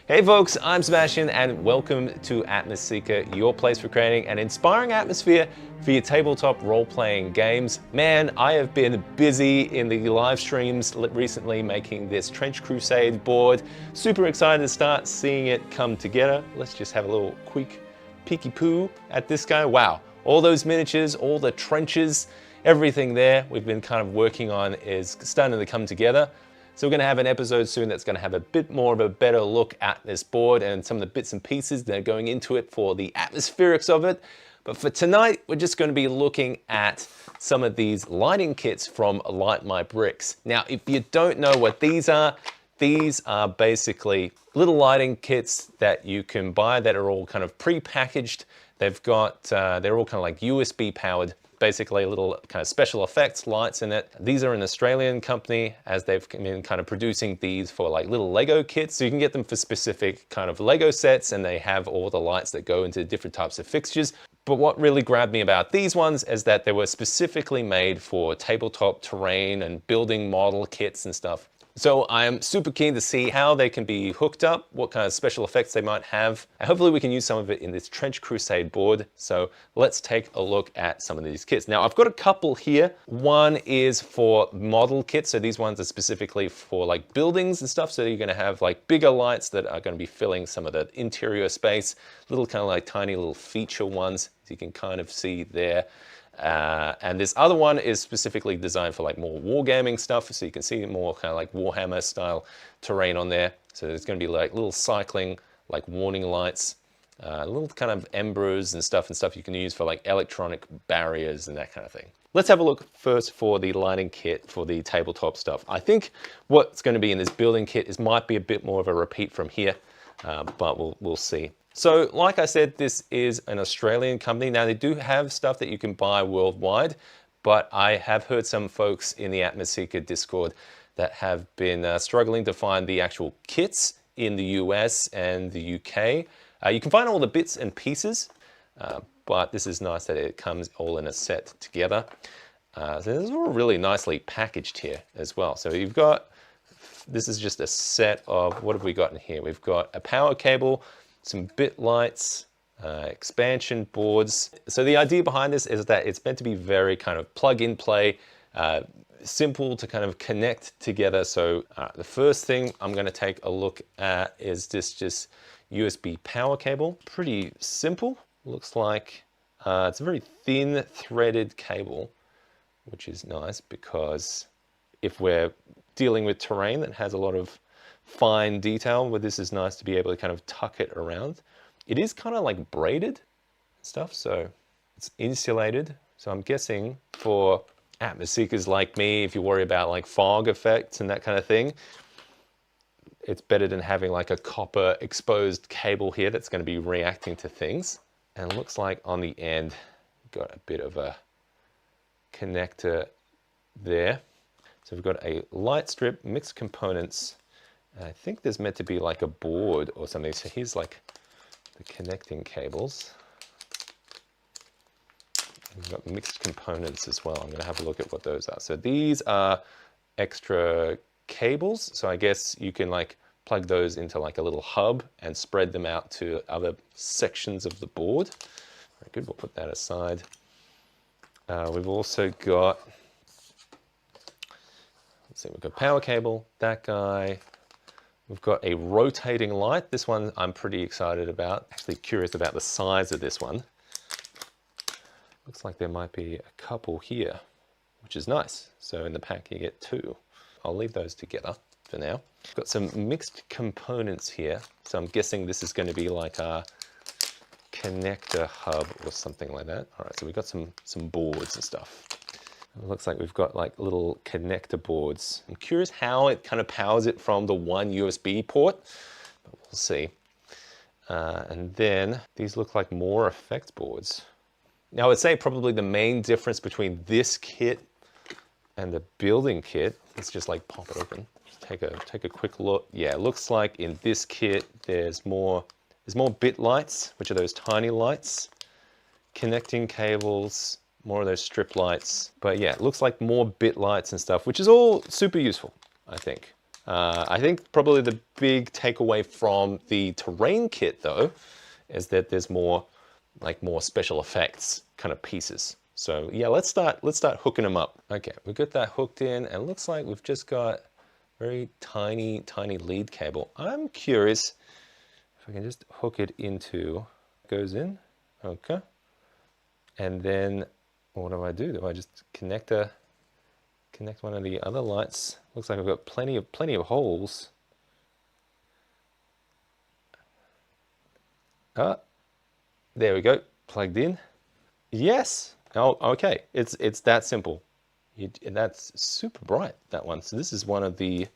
Hey folks, I'm Sebastian and welcome to Atmoseeker, your place for creating an inspiring atmosphere for your tabletop role-playing games. Man, I have been busy in the live streams recently making this Trench Crusade board. Super excited to start seeing it come together. Let's just have a little quick peeky poo at this guy. Wow, all those miniatures, all the trenches, everything there we've been kind of working on is starting to come together. So we're going to have an episode soon that's going to have a bit more of a better look at this board and some of the bits and pieces that are going into it for the atmospherics of it. But for tonight, we're just going to be looking at some of these lighting kits from Light My Bricks. Now, if you don't know what these are basically little lighting kits that you can buy that are all kind of pre-packaged. They've got, they're all kind of like USB powered. Basically little kind of special effects lights in it. These are an Australian company as they've been kind of producing these for like little Lego kits. So you can get them for specific kind of Lego sets and they have all the lights that go into different types of fixtures. But what really grabbed me about these ones is that they were specifically made for tabletop terrain and building model kits and stuff. So I am super keen to see how they can be hooked up, what kind of special effects they might have, and hopefully we can use some of it in this Trench Crusade board. So let's take a look at some of these kits. Now I've got a couple here. One is for model kits, so these ones are specifically for like buildings and stuff. So you're gonna have like bigger lights that are gonna be filling some of the interior space, little kind of like tiny little feature ones, as you can kind of see there. And this other one is specifically designed for like more wargaming stuff, so you can see more kind of like Warhammer style terrain on there. So there's going to be like little cycling, like warning lights, little kind of embers and stuff you can use for like electronic barriers and that kind of thing. Let's have a look first for the lighting kit for the tabletop stuff. I think what's going to be in this building kit might be a bit more of a repeat from here, but we'll see. So like I said, this is an Australian company. Now they do have stuff that you can buy worldwide, but I have heard some folks in the Atmoseeker Discord that have been struggling to find the actual kits in the US and the UK. You can find all the bits and pieces, but this is nice that it comes all in a set together. So this is all really nicely packaged here as well. So you've got, this is just a set of, what have we got in here? We've got a power cable, some bit lights, expansion boards. So the idea behind this is that it's meant to be very kind of plug and play, simple to kind of connect together. So the first thing I'm going to take a look at is this just USB power cable. Pretty simple. Looks like it's a very thin threaded cable, which is nice because if we're dealing with terrain that has a lot of fine detail, where this is nice to be able to kind of tuck it around. It is kind of like braided stuff, so it's insulated. So I'm guessing for atmoseekers like me, if you worry about like fog effects and that kind of thing, it's better than having like a copper exposed cable here that's going to be reacting to things. And it looks like on the end, got a bit of a connector there. So we've got a light strip, mixed components. I think there's meant to be like a board or something. So here's like the connecting cables. We've got mixed components as well. I'm going to have a look at what those are. So these are extra cables. So I guess you can like plug those into like a little hub and spread them out to other sections of the board. Very good. We'll put that aside. We've also got, let's see, we've got power cable, that guy. We've got a rotating light. This one I'm pretty excited about. Actually curious about the size of this one. Looks like there might be a couple here, which is nice. So in the pack you get two. I'll leave those together for now. Got some mixed components here. So I'm guessing this is going to be like a connector hub or something like that. All right, so we've got some boards and stuff. It looks like we've got like little connector boards. I'm curious how it kind of powers it from the one USB port, but we'll see. And then these look like more effects boards. Now I would say probably the main difference between this kit and the building kit, let's just like pop it open. Just take a quick look. Yeah, it looks like in this kit there's more bit lights, which are those tiny lights, connecting cables, more of those strip lights. But yeah, it looks like more bit lights and stuff, which is all super useful, I think. I think probably the big takeaway from the terrain kit though, is that there's more special effects kind of pieces. So yeah, let's start hooking them up. Okay, we've got that hooked in, and it looks like we've just got very tiny lead cable. I'm curious if I can just hook it into, goes in, okay. And then what do? Do I just connect one of the other lights? Looks like I've got plenty of holes. Ah, there we go, plugged in. Yes. Oh, okay. It's that simple. That's super bright, that one. So this is one of the,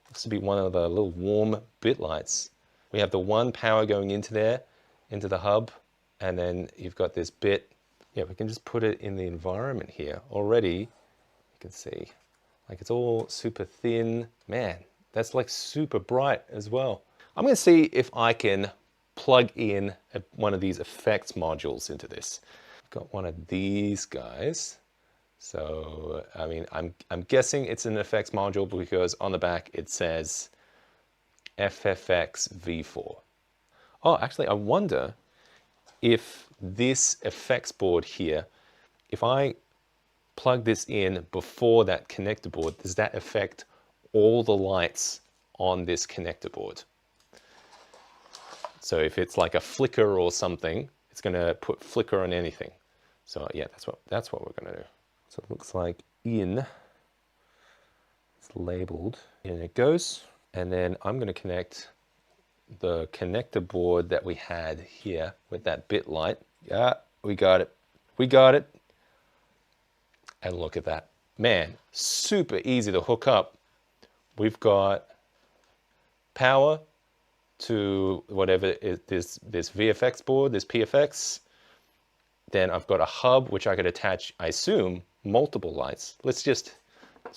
looks to be one of the little warm bit lights. We have the one power going into there, into the hub, and then you've got this bit. Yeah, we can just put it in the environment here. Already, you can see, like it's all super thin. Man, that's like super bright as well. I'm gonna see if I can plug in one of these effects modules into this. I've got one of these guys. So, I mean, I'm guessing it's an effects module because on the back it says FFX V4. Oh, actually, I wonder if this effects board here, if I plug this in before that connector board, does that affect all the lights on this connector board? So if it's like a flicker or something, it's going to put flicker on anything. So yeah, that's what we're going to do. So it looks like in, it's labeled, in it goes. And then I'm going to connect the connector board that we had here with that bit light. Yeah, we got it. We got it. And look at that. Man, super easy to hook up. We've got power to whatever this VFX board, this PFX. Then I've got a hub which I could attach, I assume, multiple lights. Let's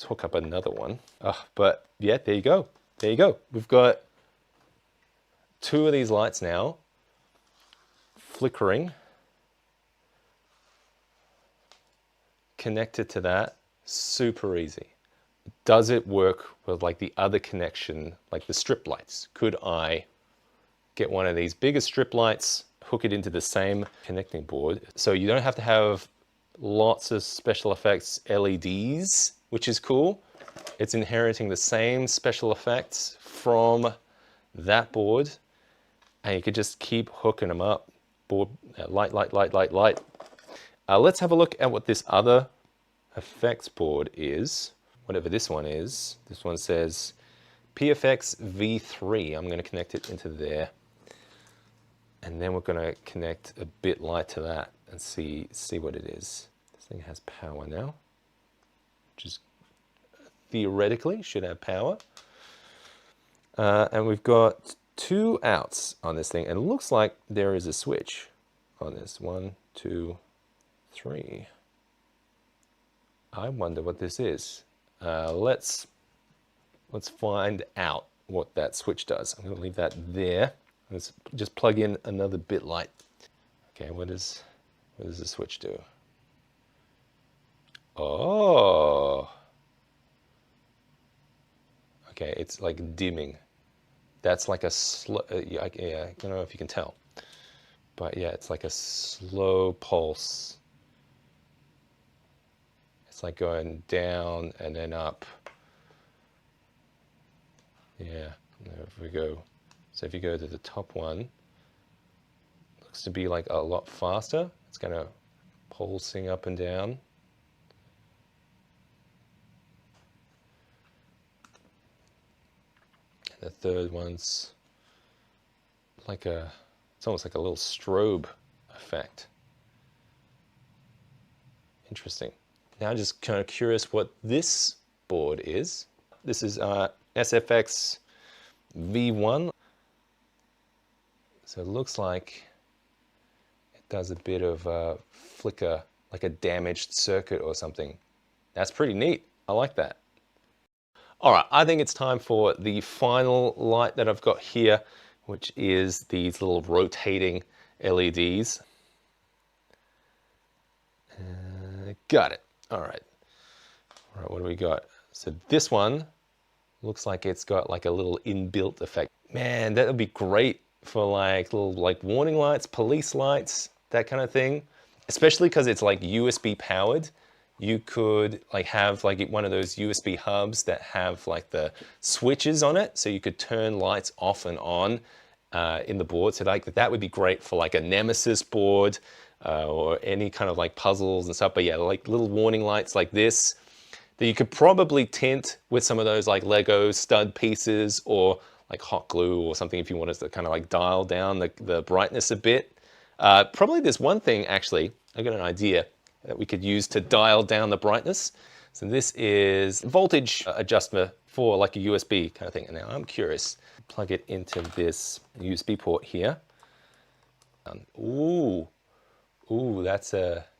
hook up another one. But yeah, there you go. There you go. We've got two of these lights now, flickering, connected to that. Super easy. Does it work with like the other connection, like the strip lights? Could I get one of these bigger strip lights, hook it into the same connecting board? So you don't have to have lots of special effects LEDs, which is cool. It's inheriting the same special effects from that board, and you could just keep hooking them up. Board, light. Let's have a look at what this other effects board is. Whatever this one is. This one says PFX V3. I'm going to connect it into there. And then we're going to connect a bit light to that and see what it is. This thing has power now, which is theoretically should have power. And we've got two outs on this thing, and it looks like there is a switch on this. 1, 2, 3. I wonder what this is. Let's find out what that switch does. I'm going to leave that there. Let's just plug in another bit light. Okay, what does the switch do? Oh. Okay, it's like dimming. That's like a slow, yeah, I don't know if you can tell. But yeah, it's like a slow pulse. It's like going down and then up. Yeah, if we go, so if you go to the top one, looks to be like a lot faster. It's kind of pulsing up and down. And the third one's like it's almost like a little strobe effect. Interesting. Now I'm just kind of curious what this board is. This is SFX V1. So it looks like it does a bit of flicker, like a damaged circuit or something. That's pretty neat. I like that. All right, I think it's time for the final light that I've got here, which is these little rotating LEDs. Got it. All right. All right, what do we got? So this one Looks like it's got like a little inbuilt effect. Man, that would be great for like little like warning lights, police lights, that kind of thing. Especially because it's like USB powered. You could like have like one of those USB hubs that have like the switches on it, so you could turn lights off and on in the board. So like that would be great for like a Nemesis board or any kind of like puzzles and stuff. But yeah, like little warning lights like this that you could probably tint with some of those like Lego stud pieces or like hot glue or something if you wanted to kind of like dial down the brightness a bit. Probably there's one thing actually, I got an idea that we could use to dial down the brightness. So this is voltage adjustment for like a USB kind of thing. And now I'm curious, plug it into this USB port here. Ooh, that's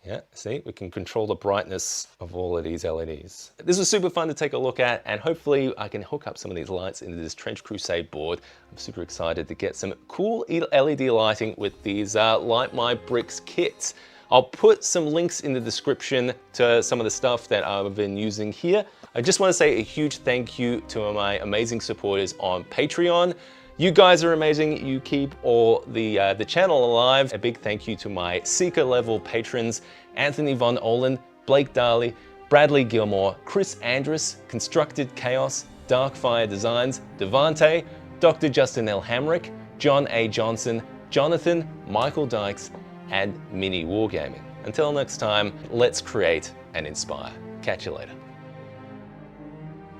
yeah, see, we can control the brightness of all of these LEDs. This was super fun to take a look at, and hopefully I can hook up some of these lights into this Trench Crusade board. I'm super excited to get some cool LED lighting with these Light My Bricks kits. I'll put some links in the description to some of the stuff that I've been using here. I just want to say a huge thank you to my amazing supporters on Patreon. You guys are amazing. You keep all the channel alive. A big thank you to my Seeker level patrons, Anthony Von Olen, Blake Darley, Bradley Gilmore, Chris Andrus, Constructed Chaos, Darkfire Designs, Devante, Dr. Justin L. Hamrick, John A. Johnson, Jonathan, Michael Dykes, and Mini Wargaming. Until next time, let's create and inspire. Catch you later.